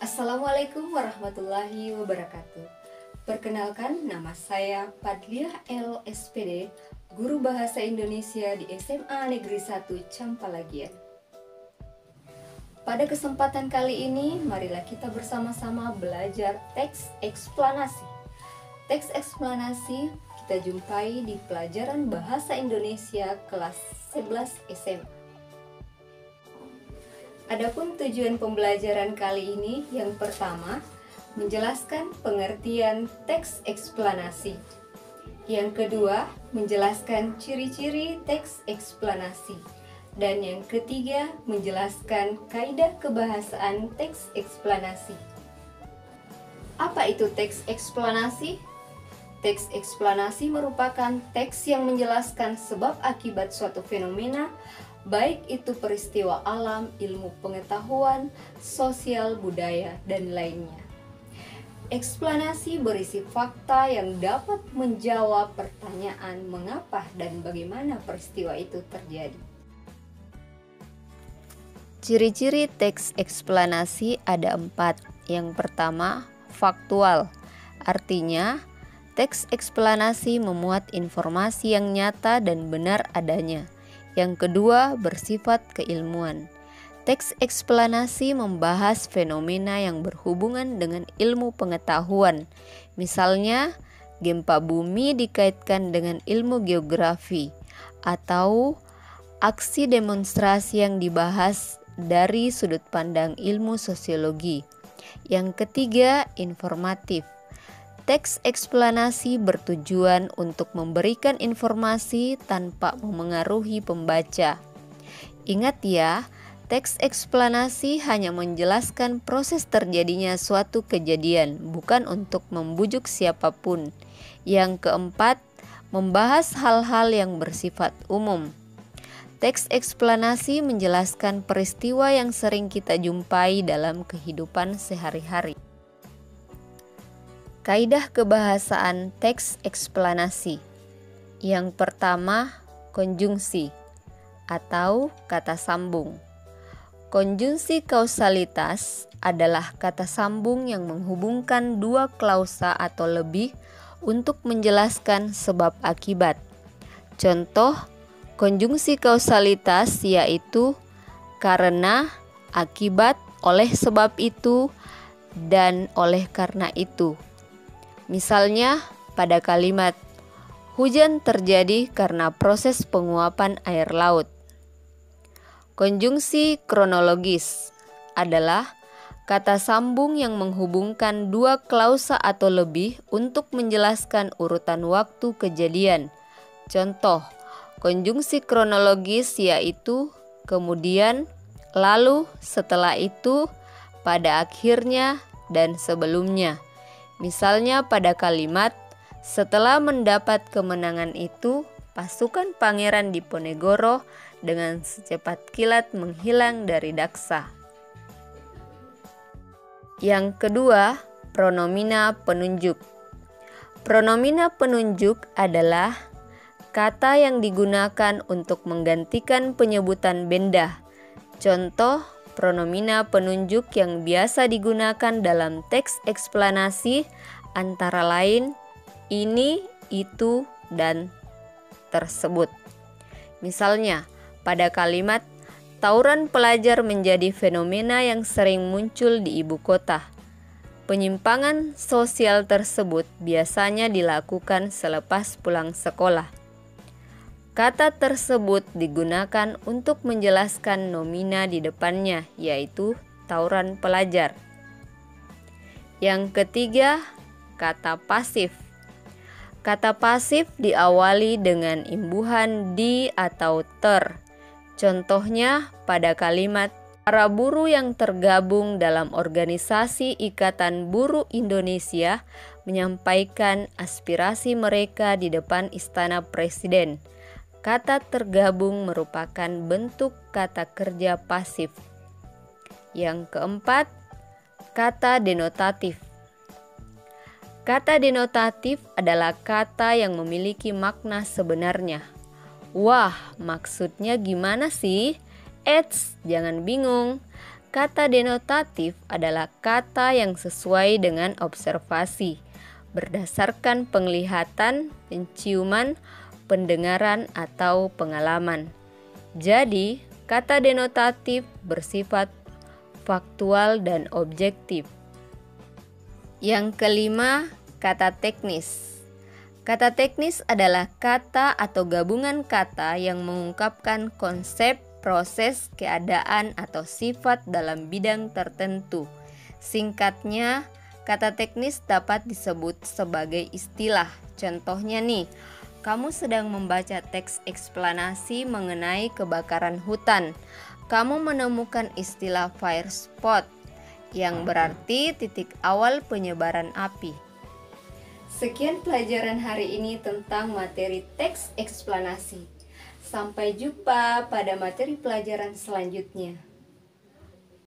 Assalamualaikum warahmatullahi wabarakatuh. Perkenalkan, nama saya Padliah L. SPD, Guru Bahasa Indonesia di SMA Negeri 1 Campalagian. Pada kesempatan kali ini, marilah kita bersama-sama belajar teks eksplanasi. Teks eksplanasi kita jumpai di pelajaran Bahasa Indonesia kelas 11 SMA. Adapun tujuan pembelajaran kali ini, yang pertama, menjelaskan pengertian teks eksplanasi. Yang kedua, menjelaskan ciri-ciri teks eksplanasi. Dan yang ketiga, menjelaskan kaidah kebahasaan teks eksplanasi. Apa itu teks eksplanasi? Teks eksplanasi merupakan teks yang menjelaskan sebab akibat suatu fenomena, baik itu peristiwa alam, ilmu pengetahuan, sosial, budaya, dan lainnya. Eksplanasi berisi fakta yang dapat menjawab pertanyaan mengapa dan bagaimana peristiwa itu terjadi. Ciri-ciri teks eksplanasi ada 4. Yang pertama, faktual. Artinya, teks eksplanasi memuat informasi yang nyata dan benar adanya. Yang kedua, bersifat keilmuan. Teks eksplanasi membahas fenomena yang berhubungan dengan ilmu pengetahuan. Misalnya, gempa bumi dikaitkan dengan ilmu geografi, atau aksi demonstrasi yang dibahas dari sudut pandang ilmu sosiologi. Yang ketiga, informatif. Teks eksplanasi bertujuan untuk memberikan informasi tanpa memengaruhi pembaca. Ingat ya, teks eksplanasi hanya menjelaskan proses terjadinya suatu kejadian, bukan untuk membujuk siapapun. Yang keempat, membahas hal-hal yang bersifat umum. Teks eksplanasi menjelaskan peristiwa yang sering kita jumpai dalam kehidupan sehari-hari. Kaidah kebahasaan teks eksplanasi. Yang pertama, konjungsi atau kata sambung. Konjungsi kausalitas adalah kata sambung yang menghubungkan dua klausa atau lebih untuk menjelaskan sebab akibat. Contoh konjungsi kausalitas yaitu karena, akibat, oleh sebab itu, dan oleh karena itu. Misalnya pada kalimat hujan terjadi karena proses penguapan air laut. Konjungsi kronologis adalah kata sambung yang menghubungkan dua klausa atau lebih untuk menjelaskan urutan waktu kejadian. Contoh, konjungsi kronologis yaitu kemudian, lalu, setelah itu, pada akhirnya, dan sebelumnya. Misalnya pada kalimat, setelah mendapat kemenangan itu, pasukan Pangeran Diponegoro dengan secepat kilat menghilang dari Daksa. Yang kedua, pronomina penunjuk. Pronomina penunjuk adalah kata yang digunakan untuk menggantikan penyebutan benda. Contoh, pronomina penunjuk yang biasa digunakan dalam teks eksplanasi antara lain ini, itu, dan tersebut. Misalnya, pada kalimat tawuran pelajar menjadi fenomena yang sering muncul di ibu kota. Penyimpangan sosial tersebut biasanya dilakukan selepas pulang sekolah. Kata tersebut digunakan untuk menjelaskan nomina di depannya, yaitu tawuran pelajar. Yang ketiga, kata pasif. Kata pasif diawali dengan imbuhan di atau ter. Contohnya pada kalimat para buruh yang tergabung dalam organisasi Ikatan Buruh Indonesia menyampaikan aspirasi mereka di depan Istana Presiden. Kata tergabung merupakan bentuk kata kerja pasif. Yang keempat, kata denotatif. Kata denotatif adalah kata yang memiliki makna sebenarnya. Wah, maksudnya gimana sih? Eits, jangan bingung. Kata denotatif adalah kata yang sesuai dengan observasi, berdasarkan penglihatan, penciuman, pendengaran, atau pengalaman. Jadi, kata denotatif bersifat faktual dan objektif. Yang kelima, kata teknis. Kata teknis adalah kata atau gabungan kata yang mengungkapkan konsep, proses, keadaan, atau sifat dalam bidang tertentu. Singkatnya, kata teknis dapat disebut sebagai istilah. Contohnya nih, kamu sedang membaca teks eksplanasi mengenai kebakaran hutan. Kamu menemukan istilah fire spot, yang berarti titik awal penyebaran api. Sekian pelajaran hari ini tentang materi teks eksplanasi. Sampai jumpa pada materi pelajaran selanjutnya.